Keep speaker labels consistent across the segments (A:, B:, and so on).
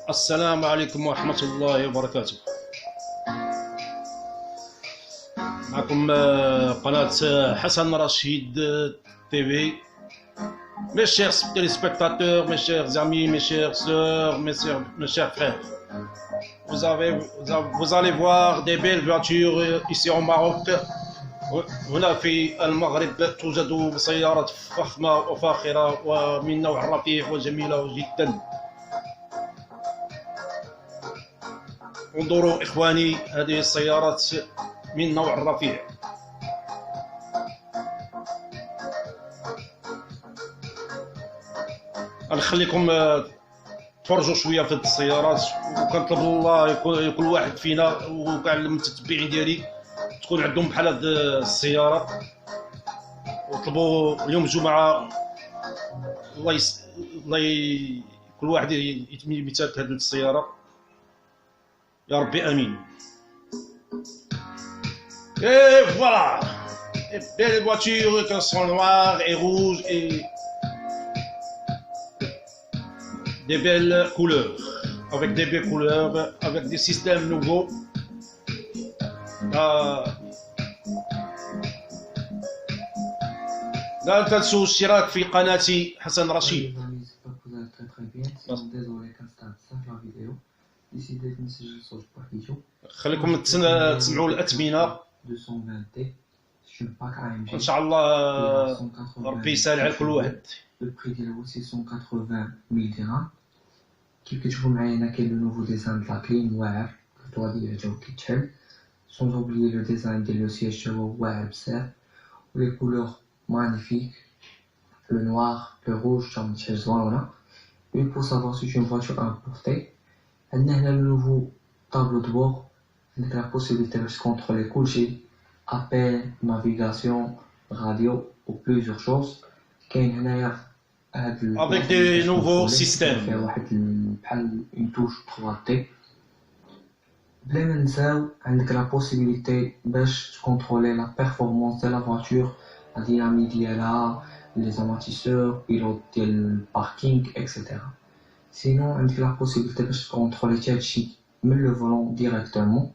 A: السلام عليكم ورحمة الله وبركاته. معكم قناة حسن رشيد TV. Mes chers téléspectateurs, mes chers amis, mes chères sœurs, mes chers frères, vous allez voir des belles voitures ici au Maroc. هنا في المغرب توجد سيارات فخمة وفاخرة ومن نوع رفيع وجميلة جدا. انظروا إخواني، هذه السيارات من نوع رفيع. نخليكم تفرجوا شويه في هذه السيارات، وكنطلب الله كل واحد فينا وكاع المتتبعين ديالي تكون عندهم بحال هذه السياره، وطلبوا اليوم الجمعه كل واحد يتمنى مثال هذه السياره. يا ربي امين. Et voilà, des belles voitures qui sont noires et rouges et des belles couleurs, avec des belles couleurs, avec des systèmes nouveaux. لا تنسوا الاشتراك في قناتي حسن رشيد. خليكم تسمعوا الأثمنة إن شاء الله، ربي يسهل على كل واحد.
B: Le prix de la 680 000 dirhams. كيف كتشوفوا معايا هنا كاين لو نوفو ديزاين د لا كليم واعر، الضوا ديالو حتى هو كيتشعل، سون اوبليي لو ديزاين ديال لو سياج حتى هو واعر بزاف، و لي كولور مانيفيك، لو نوار لو روج تا متشعل زوينه. Et pour savoir si c'est une voiture importée, عندنا هنا لو نوفو طابلو دو بور، عندك لا بوسيبيليتي باش تكونترولي كلشي، ابل، نافيغاسيون، راديو و بليزيور شوز. كاين هنايا
A: avec des nouveaux systèmes.
B: فيها واحد بحال اون توش 3D. بلا ما نساو عندك لا بوسيبيليتي باش تكونترولي لا بيرفورمانس ديال لا فواتور، لا دينامي ديالها، لي زاماتيسور، بيلوت ديال الباركينغ اكسيتيرا. سينو عندك لا بوسيبيليتي باش تكونترولي حتى هادشي من لو فولون ديريكتومون.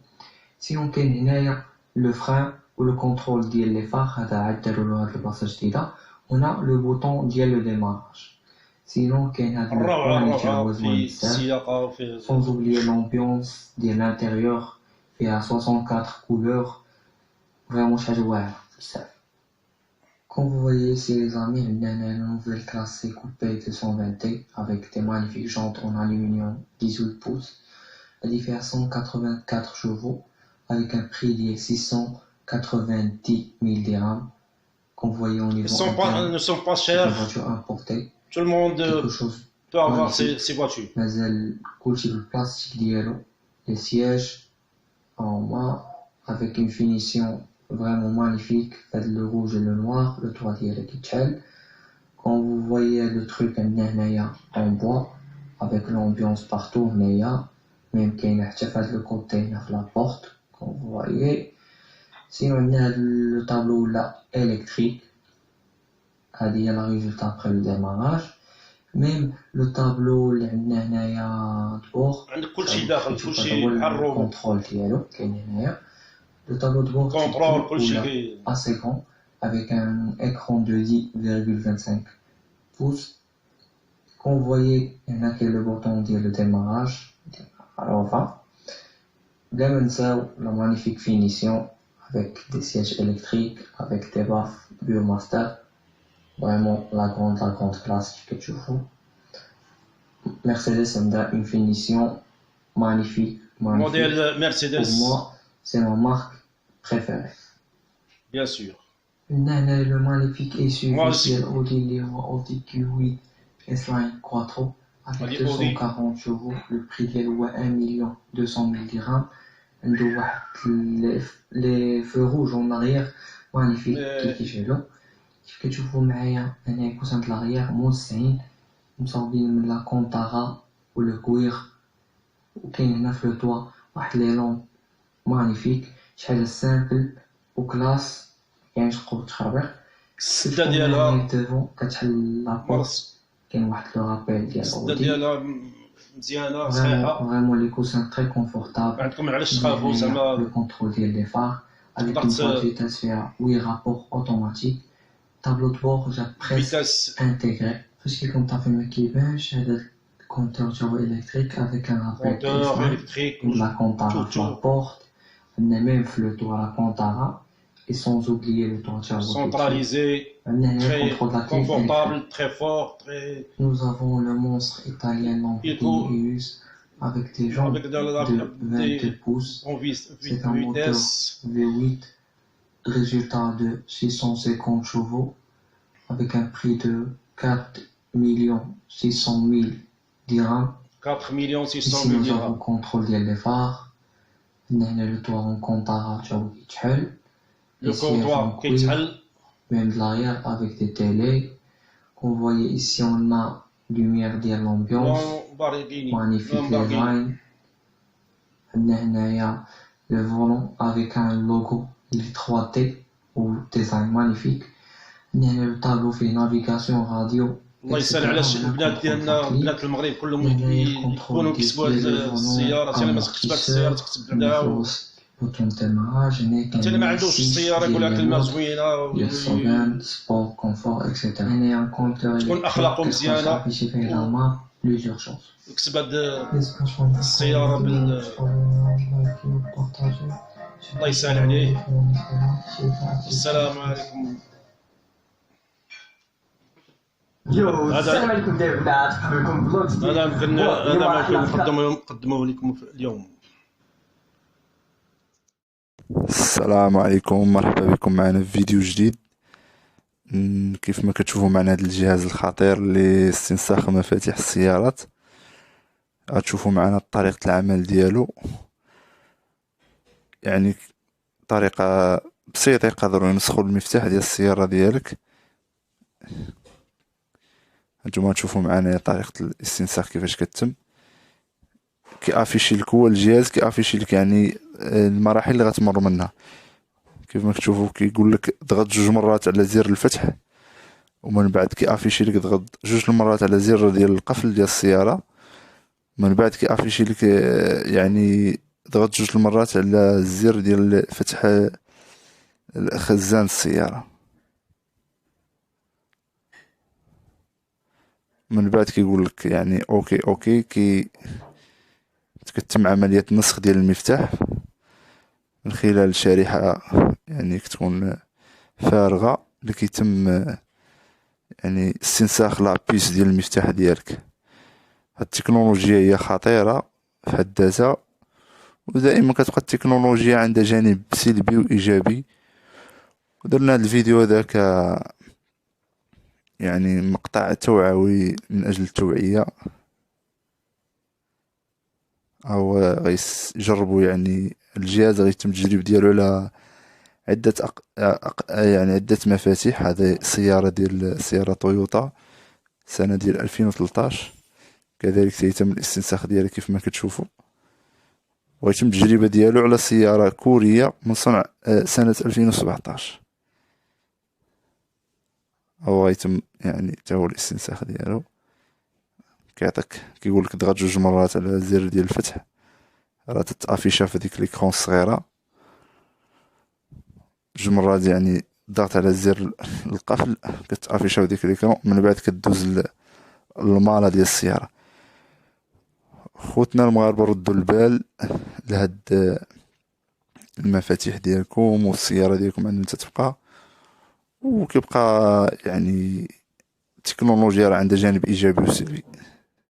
B: سينو كاين هنايا لو فران و لو كونترول ديال لي فار، هذا عاد دارولو هاد البلاصه جديده. هنا لو بوطون ديال لو ديماراج. سينو كاين هاد
A: الروعه في السياقه وفي
B: sans oublier l'ambiance ديال l'intérieur فيها 64 couleurs، vraiment شي حاجه واعره بزاف. Comme vous voyez ici les amis, on a une nouvelle classe coupé 220T avec des magnifiques jantes en aluminium 18 pouces. Elle fait à 184 chevaux avec un prix de 690 000 dirhams. Comme vous voyez au niveau
A: ne sont pas chers.
B: Des voitures importées.
A: Tout le monde peut avoir ces voitures.
B: مازال كلشي بالبلاستيك ديالو. Les sièges en bas avec une finition vraiment magnifique, le rouge et le noir, le toit ديالو كيتشعل. Quand vous voyez le truc هنايا en bois avec l'ambiance partout هنايا، même كاين حتى في هاد لو كوتي هنا في لا بورت comme vous voyez. Sinon عندنا هاد لو طابلو ولا électrique، هادي هي لا ريزولتا après le démarrage. ميم لو طابلو اللي عندنا هنايا دبور
A: عندك كلشي داخل، كلشي بحال الروبوت.
B: الكونترول ديالو كاين هنايا le tableau de bord
A: contrôle
B: assez grand avec un écran de 10,25 pouces. Quand vous voyez, il y en a qui est le bouton de le démarrage. Alors enfin, la magnifique finition avec des sièges électriques, avec des baffes Bureaumaster. Vraiment la grande classe que tu vois. Mercedes a une finition magnifique.
A: Modèle Mercedes.
B: Pour moi, c'est ma marque préférée.
A: Bien sûr.
B: Le magnifique SUV Audi Audi Q8 S-Line Quattro avec 240 chevaux. Le prix est 1 200 000 dirhams. Les feux rouges en arrière, magnifique. كيف كتشوفوا معايا هنا كوسان l'arrière موسعين مصاوبين من لا كونتارا و لو كوير، وكاين هنا في لو طوا واحد لي لون مانيفيك، شي حاجه سامبل وكلاس، كاينش قوه تخربيق.
A: السده ديالها
B: كتحل لابورت، كاين واحد لو رابيل ديال
A: السده ديالها مزيانه صحيحه.
B: Vraiment les coussins très confortables.
A: عندكم علاش تخافوا زعما
B: Le contrôle des phares avec une boîte vitesse فيها 8 rapports automatiques. Tableau de bord جا presque intégré. Parce que comme t'as fait ما كيبانش هذا compteur turbo électrique avec un rappel
A: électrique
B: de la Contara sur la porte. On a même le toit à la Contara et sans oublier le toit turbo
A: centralisé, très confortable, très fort, très...
B: Nous avons le monstre italien Pius avec des jambes de 22 pouces. C'est un moteur V8, résultat de 650 chevaux avec un prix de 4 600 000 dirhams.
A: 4 600 000
B: Ici nous avons contrôle des phares. Le toit en Contara turbo كيتحل.
A: Le comptoir كيتحل.
B: Même de l'arrière avec des télés. Vous voyez ici on a lumière de l'ambiance. Magnifique design. Le volant avec un logo 3D ou design magnifique. Le tableau fait navigation radio.
A: الله يسهل على البنات ديالنا بنات المغرب كلهم يكونوا كيسبوا هاد السياره. حتى ما تكتب هاد السياره تكتب بعدا. حتى اللي ما عندوش السياره يقول لها كلمه زوينه.
B: سبور كونفور اكسيتيرا.
A: تكون اخلاقه مزيانه. يكتب هاد السياره الله يسهل عليه. السلام عليكم.
C: السلام عليكم داير البنات، مرحبا بكم بلوك جديد.
A: هذا ما نقدموه لكم اليوم.
D: السلام عليكم، مرحبا بكم معنا في فيديو جديد. كيف ما كتشوفوا معنا هذا الجهاز الخطير لاستنساخ مفاتيح السيارات. غتشوفوا معنا طريقة العمل ديالو، يعني طريقة بسيطة يقدروا ينسخوا المفتاح ديال السيارة ديالك. هانتوما تشوفوا معنا طريقة الاستنساخ كيفاش كتتم. كيافيشي لك هو الجهاز، كيافيشي لك يعني المراحل اللي غتمر منها. كيف ما كتشوفوا كيقول لك ضغط 2 مرات على زر الفتح، ومن بعد كيافيشي لك ضغط 2 مرات على زر ديال القفل ديال السيارة. من بعد كيافيشي لك يعني ضغط 2 مرات على الزر ديال فتح خزان السيارة. من بعد كيقول لك يعني اوكي كتتم عملية النسخ ديال المفتاح من خلال شريحة يعني كتكون فارغة اللي كيتم يعني استنساخ لابيس ديال المفتاح ديالك. هاد التكنولوجيا هي خطيرة في حد ذاتها، ودائما كتبقى التكنولوجيا عندها جانب سلبي وايجابي. ودرنا هاد الفيديو هذاك يعني مقطع توعوي من اجل التوعية، او غيجربوا يعني الجهاز غيتم التجريب ديالو على عدة يعني عدة مفاتيح. هذه سيارة تويوتا سنة ديال 2013. كذلك سيتم الاستنساخ ديالها كيف ما كتشوفوا، ويتم التجربة ديالو على سيارة كورية من صنع سنة 2017. او غيتم يعني تاهو الاستنساخ ديالو. كيعطيك كيقول لك ضغط 2 مرات على الزر ديال الفتح، راه تتافيشا في ديك ليكرون الصغيره. 2 مرات يعني ضغط على زر القفل كتافيشا في ديك ليكرون. من بعد كدوز المالا ديال السياره. خوتنا المغاربه ردوا البال لهاد المفاتيح ديالكم والسياره ديالكم عندها تتبقى، وكيبقى يعني التكنولوجيا راه عندها جانب ايجابي وسلبي.